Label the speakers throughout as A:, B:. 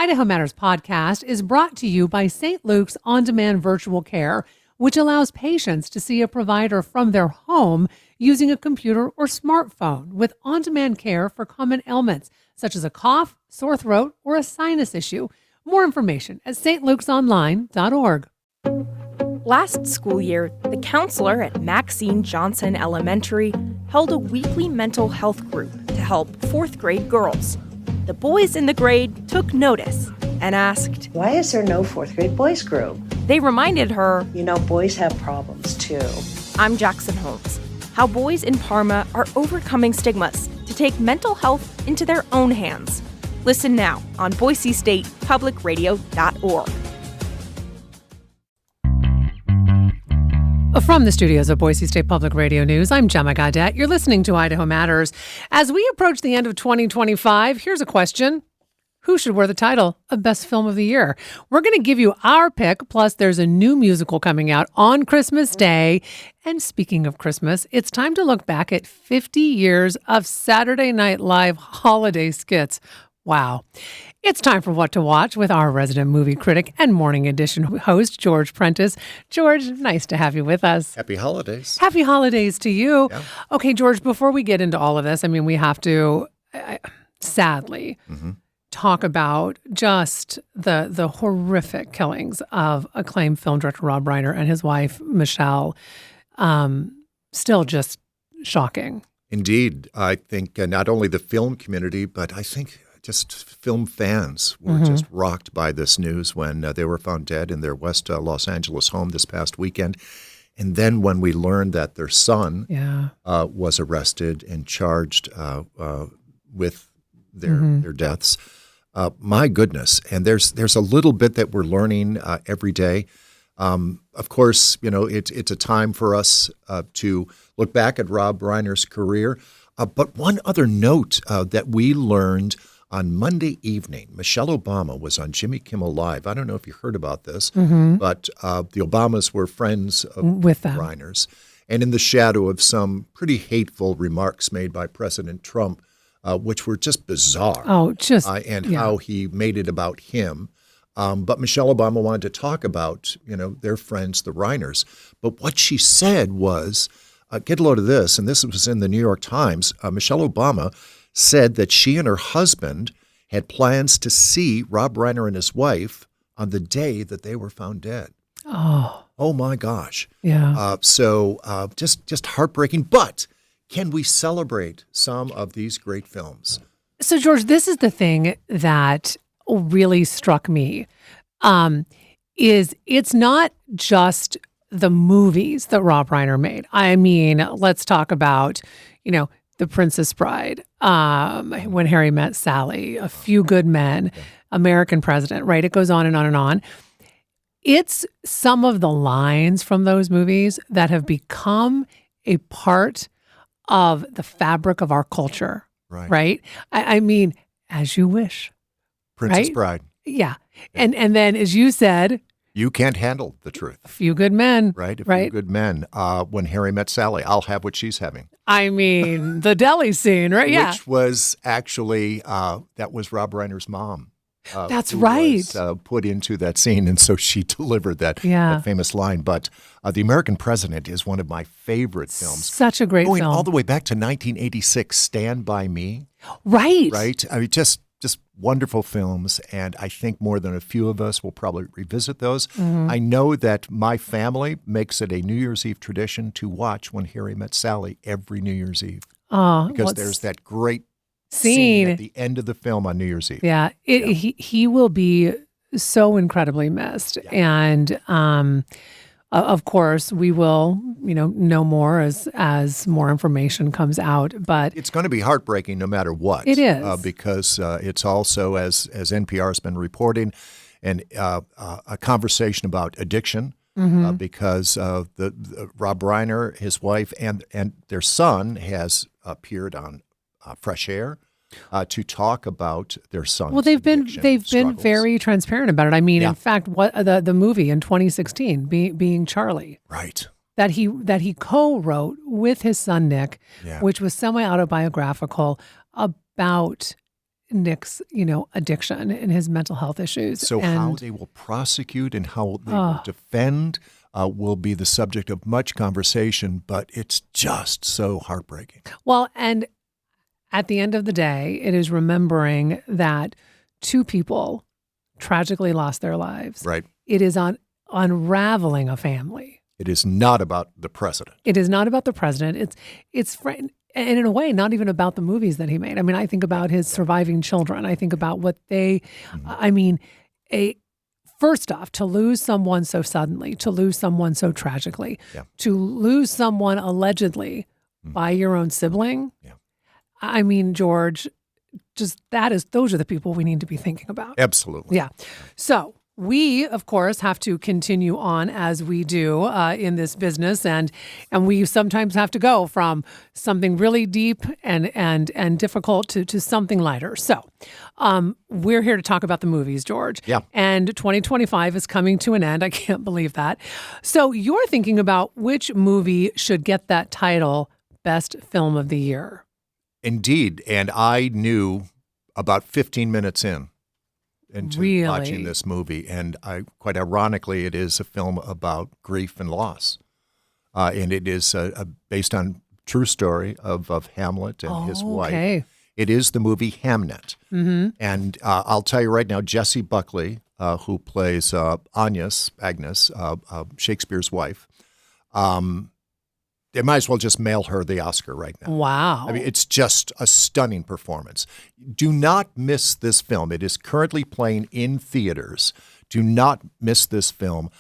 A: Idaho Matters podcast is brought to you by St. Luke's On-Demand Virtual Care, which allows patients to see a provider from their home using a computer or smartphone with on-demand care for common ailments, such as a cough, sore throat, or a sinus issue. More information at stlukesonline.org.
B: Last school year, the counselor at Maxine Johnson Elementary held a weekly mental health group to help fourth grade girls. The boys in the grade took notice and asked,
C: "Why is there no fourth grade boys group?"
B: They reminded her,
C: "You know, boys have problems too."
B: I'm Jackson Holmes. How boys in Parma are overcoming stigmas to take mental health into their own hands. Listen now on BoiseStatePublicRadio.org.
A: From the studios of Boise State Public Radio News, I'm Gemma Gaudette. You're listening to Idaho Matters. As we approach the end of 2025, here's a question. Who should wear the title of Best Film of the Year? We're going to give you our pick, plus there's a new musical coming out on Christmas Day. And speaking of Christmas, it's time to look back at 50 years of Saturday Night Live holiday skits. Wow. It's time for What to Watch with our resident movie critic and Morning Edition host, George Prentice. George, nice to have you with us.
D: Happy holidays.
A: Happy holidays to you.
D: Yeah.
A: Okay, George, before we get into all of this, I mean, we have to, sadly, talk about just the horrific killings of acclaimed film director Rob Reiner and his wife, Michelle. Still just shocking.
D: Indeed. I think not only the film community, but I think just film fans were just rocked by this news when they were found dead in their West Los Angeles home this past weekend. And then when we learned that their son was arrested and charged with their deaths, my goodness. And there's a little bit that we're learning every day. Of course, you know, it's a time for us to look back at Rob Reiner's career. But one other note that we learned on Monday evening, Michelle Obama was on Jimmy Kimmel Live. I don't know if you heard about this, but the Obamas were friends with Reiner's. And in the shadow of some pretty hateful remarks made by President Trump, which were just bizarre. How he made it about him. But Michelle Obama wanted to talk about, you know, their friends, the Reiners. But what she said was, get a load of this, and this was in the New York Times, Michelle Obama said that she and her husband had plans to see Rob Reiner and his wife on the day that they were found dead. Oh my gosh.
A: Yeah.
D: So just heartbreaking. But can we celebrate some of these great films?
A: So, George, this is the thing that really struck me, is it's not just the movies that Rob Reiner made. I mean, let's talk about, you know, The Princess Bride, When Harry Met Sally, A Few Good Men, American President, right? It goes on and on and on. It's some of the lines from those movies that have become a part of the fabric of our culture, right? I mean, As You Wish.
D: Princess Bride.
A: Yeah. And then, as you said,
D: You Can't Handle the Truth.
A: A Few Good Men.
D: Right? A Few Good Men. When Harry Met Sally, I'll Have What She's Having.
A: I mean, the deli scene, right? Yeah.
D: Which was actually, that was Rob Reiner's mom.
A: That's right.
D: Was, put into that scene, and so she delivered that famous line. But The American President is one of my favorite films.
A: Such a great film.
D: Going all the way back to 1986, Stand By Me.
A: Right.
D: Right? I mean, just wonderful films, and I think more than a few of us will probably revisit those. I know that my family makes it a New Year's Eve tradition to watch When Harry Met Sally every New Year's Eve. Because there's that great scene at the end of the film on New Year's Eve.
A: Yeah. He will be so incredibly missed. Yeah. And of course, we will, know more as more information comes out. But
D: it's going to be heartbreaking no matter what.
A: It is.
D: Because it's also, as NPR has been reporting, a conversation about addiction. Because the Rob Reiner, his wife, and their son has appeared on Fresh Air to talk about their son's
A: Well, they've been
D: struggles.
A: very transparent about it. I mean, in fact, what the movie in 2016, being Charlie,
D: right,
A: that he co-wrote with his son Nick, which was semi-autobiographical about Nick's, addiction and his mental health issues.
D: So how they will prosecute and how they will defend will be the subject of much conversation, but it's just so heartbreaking.
A: Well, and at the end of the day, it is remembering that two people tragically lost their lives.
D: Right.
A: It is on unraveling a family.
D: It is not about the president.
A: It is not about the president. And in a way, not even about the movies that he made. I mean, I think about his surviving children. I think about what they, first off, to lose someone so suddenly, to lose someone so tragically, to lose someone allegedly by your own sibling. Yeah. I mean, George, those are the people we need to be thinking about.
D: Absolutely.
A: Yeah. So we, of course, have to continue on as we do in this business, and we sometimes have to go from something really deep and difficult to something lighter. So we're here to talk about the movies, George.
D: Yeah.
A: And 2025 is coming to an end. I can't believe that. So you're thinking about which movie should get that title, Best Film of the Year.
D: Indeed. And I knew about 15 minutes into watching this movie. And quite ironically, it is a film about grief and loss. And it is based on true story of Hamlet and his wife.
A: Okay.
D: It is the movie Hamnet. Mm-hmm. And I'll tell you right now, Jessie Buckley, who plays Agnes, Shakespeare's wife, they might as well just mail her the Oscar right now.
A: Wow.
D: I mean, it's just a stunning performance. Do not miss this film. It is currently playing in theaters. Do not miss this film.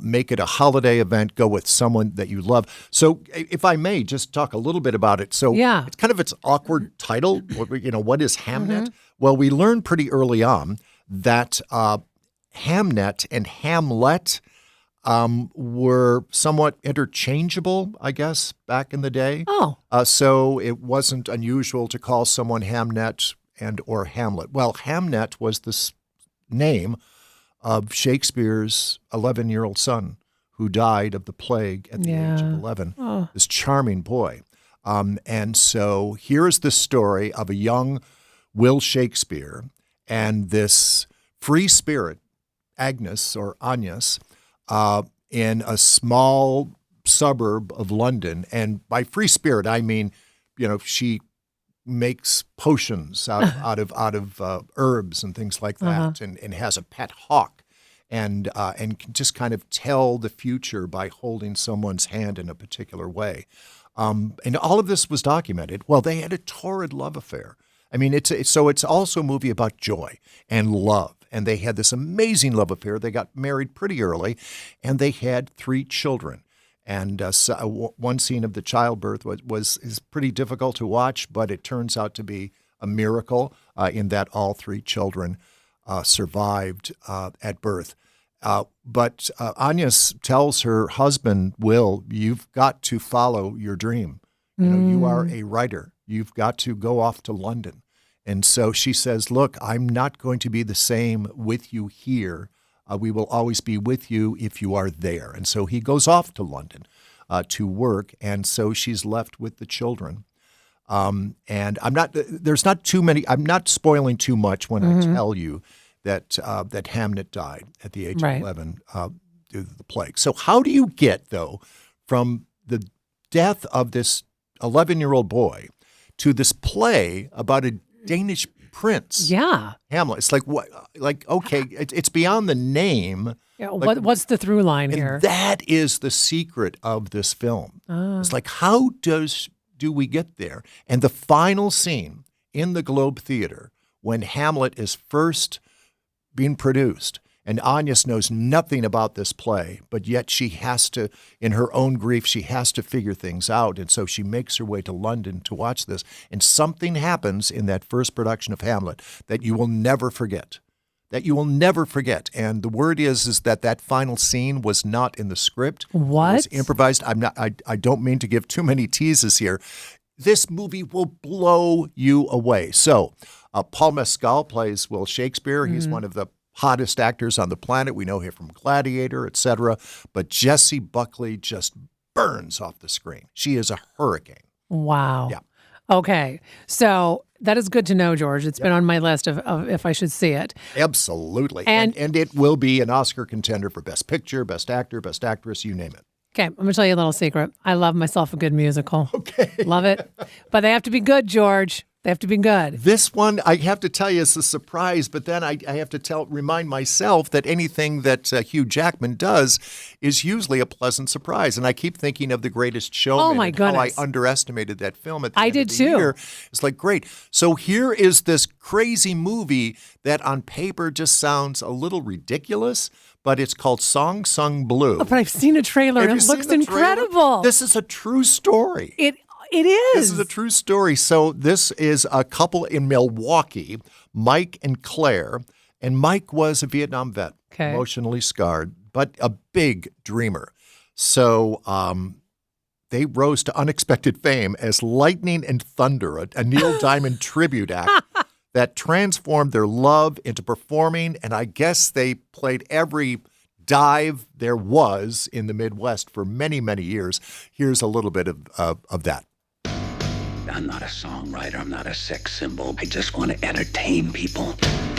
D: Make it a holiday event. Go with someone that you love. So if I may just talk a little bit about it. So it's kind of its awkward title. What is Hamnet? Mm-hmm. Well, we learned pretty early on that Hamnet and Hamlet were somewhat interchangeable, I guess, back in the day.
A: Oh.
D: So it wasn't unusual to call someone Hamnet and or Hamlet. Well, Hamnet was the name of Shakespeare's 11-year-old son who died of the plague at the age of 11, this charming boy. And so here's the story of a young Will Shakespeare and this free spirit, Agnes, in a small suburb of London. And by free spirit, I mean, she makes potions out of herbs and things like that, and has a pet hawk, and can just kind of tell the future by holding someone's hand in a particular way. And all of this was documented. Well, they had a torrid love affair. I mean, it's also a movie about joy and love. And they had this amazing love affair. They got married pretty early, and they had 3 children. And one scene of the childbirth is pretty difficult to watch, but it turns out to be a miracle in that all 3 children survived at birth. But Agnes tells her husband, Will, you've got to follow your dream. You are a writer. You've got to go off to London. And so she says, look, I'm not going to be the same with you here. We will always be with you if you are there. And so he goes off to London to work. And so she's left with the children. And I'm not spoiling too much when I tell you that Hamnet died at the age of 11 due to the plague. So how do you get, though, from the death of this 11-year-old boy to this play about a Danish prince?
A: Yeah.
D: Hamlet. It's like, what? Like, okay, it's beyond the name.
A: Yeah, what's the through line here?
D: That is the secret of this film. It's like, how do we get there? And the final scene in the Globe Theater, when Hamlet is first being produced, and Agnes knows nothing about this play, but yet she has to, in her own grief, she has to figure things out. And so she makes her way to London to watch this. And something happens in that first production of Hamlet that you will never forget. And the word is that final scene was not in the script.
A: What?
D: It was improvised. I don't mean to give too many teases here. This movie will blow you away. So Paul Mescal plays Will Shakespeare. He's one of the hottest actors on the planet. We know him from Gladiator, etc. But Jessie Buckley just burns off the screen. She is a hurricane.
A: Wow.
D: Yeah.
A: Okay. So That is good to know, George. It's been on my list of if I should see it.
D: Absolutely.
A: And-
D: And it will be an Oscar contender for Best Picture, Best Actor, Best Actress, you name it.
A: Okay, I'm going to tell you a little secret. I love myself a good musical.
D: Okay.
A: Love it. But they have to be good, George. They have to be good.
D: This one, I have to tell you, is a surprise, but then I have to remind myself that anything that Hugh Jackman does is usually a pleasant surprise. And I keep thinking of The Greatest Showman.
A: Oh, my
D: and how I
A: goodness.
D: underestimated that film at the
A: I
D: end
A: did
D: of the
A: too.
D: year. It's like, great. So here is this crazy movie that on paper just sounds a little ridiculous, but it's called Song Sung Blue.
A: Oh, but I've seen a trailer
D: Have
A: and
D: you
A: it
D: seen
A: looks
D: the trailer?
A: incredible.
D: This is a true story.
A: It is.
D: This is a true story. So this is a couple in Milwaukee, Mike and Claire. And Mike was a Vietnam vet,
A: Okay.
D: emotionally scarred, but a big dreamer. So they rose to unexpected fame as Lightning and Thunder, a Neil Diamond tribute act that transformed their love into performing. And I guess they played every dive there was in the Midwest for many, many years. Here's a little bit of that.
E: I'm not a songwriter. I'm not a sex symbol. I just want to entertain people.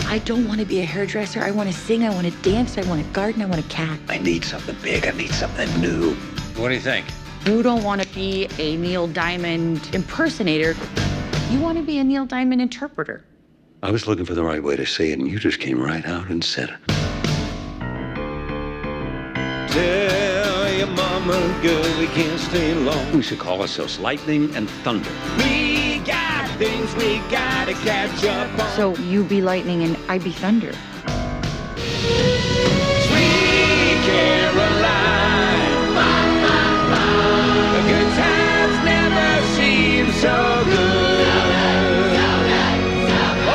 F: I don't want to be a hairdresser. I want to sing. I want to dance. I want to garden. I want a cat.
E: I need something big. I need something new. What do you think?
F: You don't want to be a Neil Diamond impersonator. You want to be a Neil Diamond interpreter.
E: I was looking for the right way to say it, and you just came right out and said it.
G: Tell your mama, girl, we can't stay long.
E: We should call ourselves Lightning and Thunder.
G: We got things we gotta catch up on.
F: So you be lightning and I be thunder.
G: Sweet Caroline. The good times never seem so good.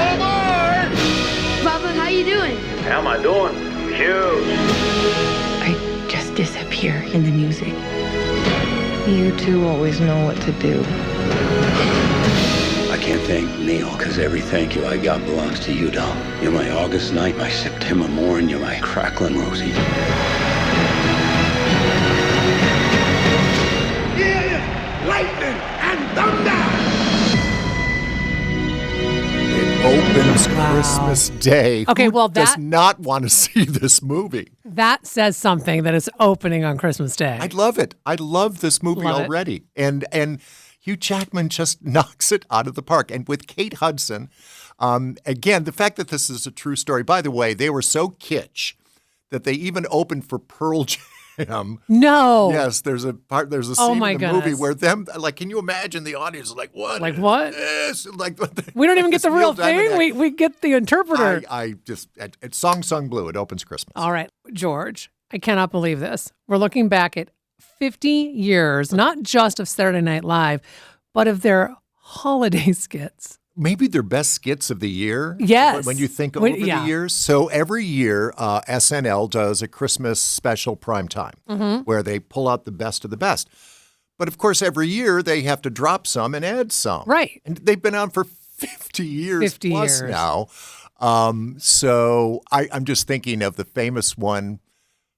G: Oh, boy.
H: Papa, how you doing?
I: How am I doing? Huge.
F: I just disappear in the music. You two always know what to do.
E: I can't thank Neil, because every thank you I got belongs to you, doll. You're my August night, my September morn, you're my crackling Rosie.
G: Yeah, lightning and thunder.
D: It opens Christmas Day.
A: Okay,
D: Who
A: well,
D: does
A: that-
D: not want to see this movie?
A: That says something that it's opening on Christmas Day.
D: I'd love it. I love this movie
A: Love it.
D: already. And Hugh Jackman just knocks it out of the park. And with Kate Hudson, again, the fact that this is a true story. By the way, they were so kitsch that they even opened for Pearl Jam.
A: No.
D: Yes, there's a scene
A: Oh, my
D: in the movie
A: goodness.
D: where them, like, can you imagine the audience is like, what?
A: Like
D: is
A: what?
D: this? Like,
A: We don't even get
D: this
A: the real
D: Neil Diamond
A: thing.
D: act.
A: We get the interpreter.
D: I just, it's Song Sung Blue. It opens Christmas.
A: All right, George, I cannot believe this. We're looking back at 50 years, not just of Saturday Night Live, but of their holiday skits.
D: Maybe their best skits of the year.
A: Yes.
D: When you think
A: When-
D: over
A: yeah.
D: the years. So every year, SNL does a Christmas special prime time
A: Mm-hmm.
D: where they pull out the best of the best. But of course, every year they have to drop some and add some.
A: Right.
D: And they've been on for 50 years
A: 50
D: plus
A: years.
D: now. So I'm just thinking of the famous one.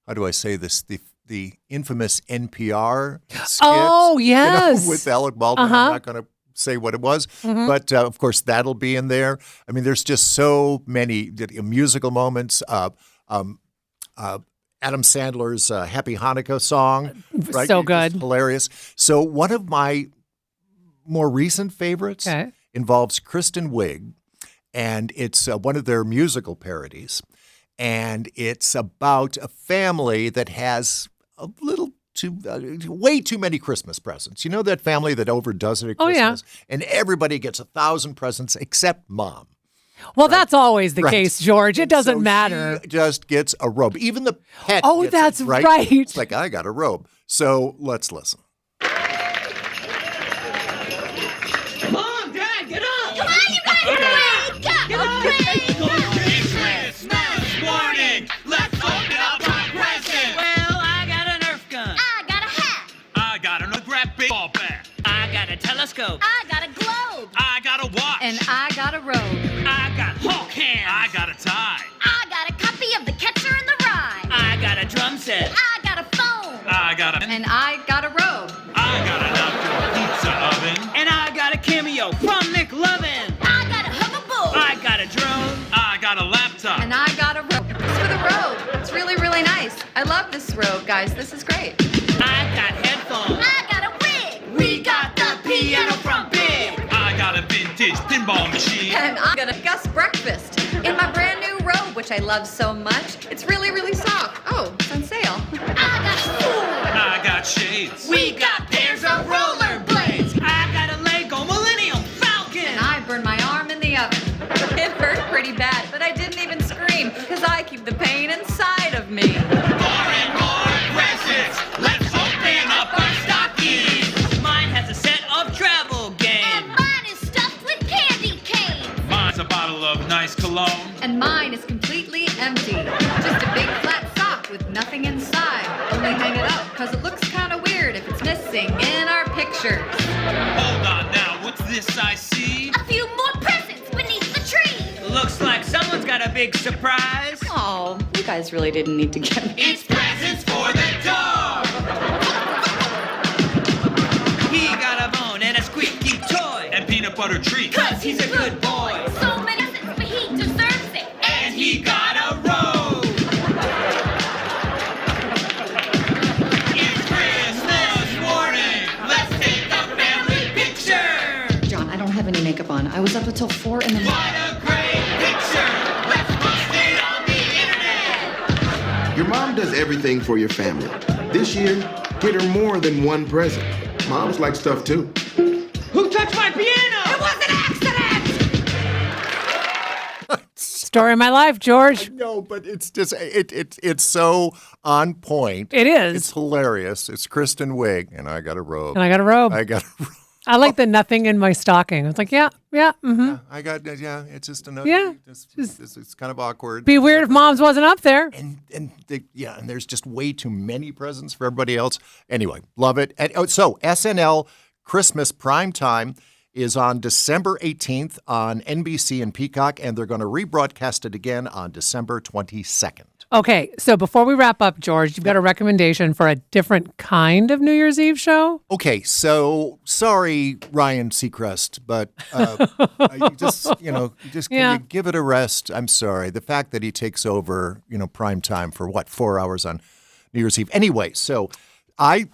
D: How do I say this? The infamous NPR skit.
A: Oh, yes.
D: With Alec Baldwin.
A: Uh-huh.
D: I'm not going to say what it was, but of course that'll be in there. I mean, there's just so many musical moments. Adam Sandler's Happy Hanukkah song, right?
A: So
D: It's
A: good.
D: hilarious. So one of my more recent favorites
A: Okay.
D: involves Kristen Wiig, and it's one of their musical parodies, and it's about a family that has a little way too many Christmas presents. You know that family that overdoes it at
A: Oh, yeah.
D: Christmas? And everybody gets 1,000 presents except mom.
A: Well, that's always the
D: Right.
A: case, George. It
D: And
A: doesn't
D: so
A: matter.
D: She just gets a robe. Even the pet
A: Oh,
D: gets
A: that's
D: it, right?
A: right.
D: It's like, I got a robe. So let's listen.
G: Mom, Dad, get up!
H: Come on, you guys, wake up! Wake up!
G: Christmas morning. Let's open up our presents.
J: Well, I got a Nerf gun.
H: I got a hat.
G: I got an grab baseball bat.
J: I got a telescope.
H: I got a globe.
G: I got a watch.
H: And I got a robe.
J: I got Hulk hands.
G: I got a tie.
H: I got a copy of The Catcher in the Rye.
J: I got a drum set.
H: I got a phone.
G: I got a.
H: And I got a robe.
G: I got an outdoor pizza oven.
J: And I got a cameo from Nick Lovin.
H: I guys. This is great.
J: I got headphones.
H: I got a wig.
J: We got the piano from Big.
I: I got a vintage pinball machine.
H: And I'm gonna Gus breakfast in my brand new robe, which I love so much. It's really, really soft. Oh, it's on sale.
I: I got shades.
J: We got pairs of rollerblades. I got a Lego Millennium Falcon.
H: And I burned my arm in the oven. It hurt pretty bad, but I didn't even scream because I keep the pain inside of me.
J: More and more presents. Let's open up our stockings. Mine has a set of travel
H: And
J: games.
H: mine is stuffed with candy canes.
I: Mine's a bottle of nice cologne.
H: And mine is completely empty. Just a big flat sock with nothing inside. Only hang it up because it looks kind of weird if it's missing in our pictures.
I: Hold on now, what's this I see?
H: A few more presents beneath the tree.
J: Looks like someone's got a big surprise.
H: Oh, you guys really didn't need to get me.
J: It's presents for the dog. He got a bone and a squeaky toy.
I: And peanut butter treats.
J: Cause he's a good boy.
H: So many presents, but he deserves it.
J: And he got a robe.
I: It's Christmas morning.
J: Let's take a family picture.
K: John, I don't have any makeup on. I was up until 4 in the morning.
J: What a great picture. Let's post it on the internet.
L: Your mom does everything for your family. This year, get her more than one present. Moms like stuff too.
J: Who touched my piano? It was an accident.
A: Story of my life, George.
D: No, but it's just it's so on point.
A: It is.
D: It's hilarious. It's Kristen Wiig, and I got a robe.
A: And I got a robe.
D: I got a robe.
A: I like the nothing in my stocking. It's like, mm-hmm.
D: I got It's just another.
A: Yeah.
D: It's kind of awkward.
A: Be weird if Mom's wasn't up there.
D: And there's just way too many presents for everybody else. Anyway, love it. And so SNL Christmas primetime is on December 18th on NBC and Peacock, and they're going to rebroadcast it again on December 22nd.
A: Okay, so before we wrap up, George, you've got a recommendation for a different kind of New Year's Eve show?
D: Okay, so sorry, Ryan Seacrest, but can you give it a rest? I'm sorry. The fact that he takes over, prime time for 4 hours on New Year's Eve. Anyway, so I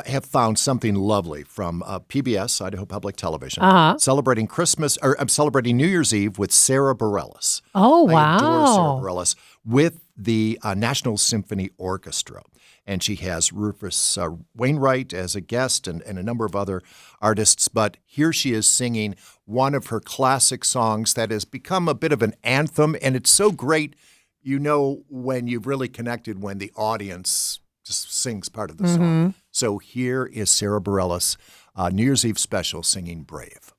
D: have found something lovely from PBS, Idaho Public Television, celebrating celebrating New Year's Eve with Sarah Bareilles.
A: Oh, wow.
D: I adore Sarah Bareilles with the National Symphony Orchestra. And she has Rufus Wainwright as a guest and a number of other artists. But here she is singing one of her classic songs that has become a bit of an anthem. And it's so great, when you've really connected when the audience just sings part of the song. So here is Sarah Bareilles, New Year's Eve special, singing Brave.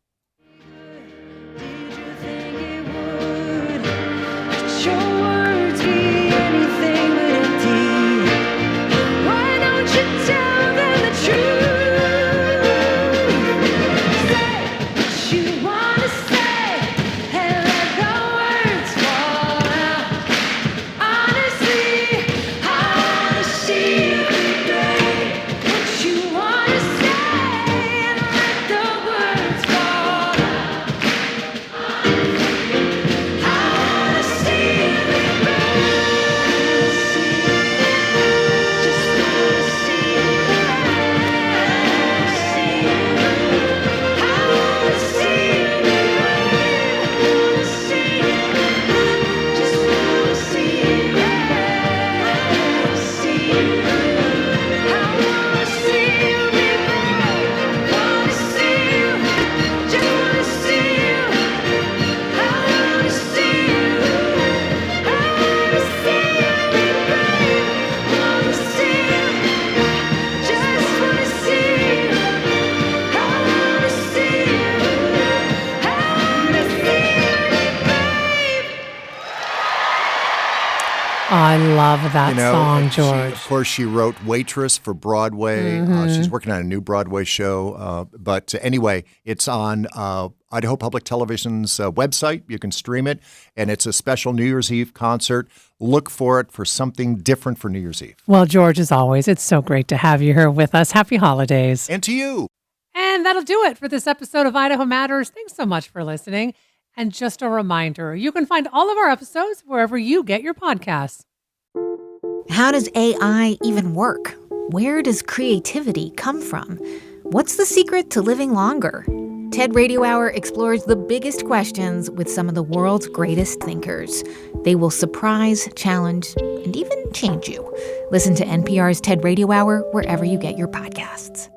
A: I love that song, George.
D: Of course, she wrote Waitress for Broadway. She's working on a new Broadway show. But anyway, it's on Idaho Public Television's website. You can stream it, and it's a special New Year's Eve concert. Look for it for something different for New Year's Eve.
A: Well, George, as always, it's so great to have you here with us. Happy holidays.
D: And to you.
A: And that'll do it for this episode of Idaho Matters. Thanks so much for listening. And just a reminder, you can find all of our episodes wherever you get your podcasts.
M: How does AI even work? Where does creativity come from? What's the secret to living longer? TED Radio Hour explores the biggest questions with some of the world's greatest thinkers. They will surprise, challenge, and even change you. Listen to NPR's TED Radio Hour wherever you get your podcasts.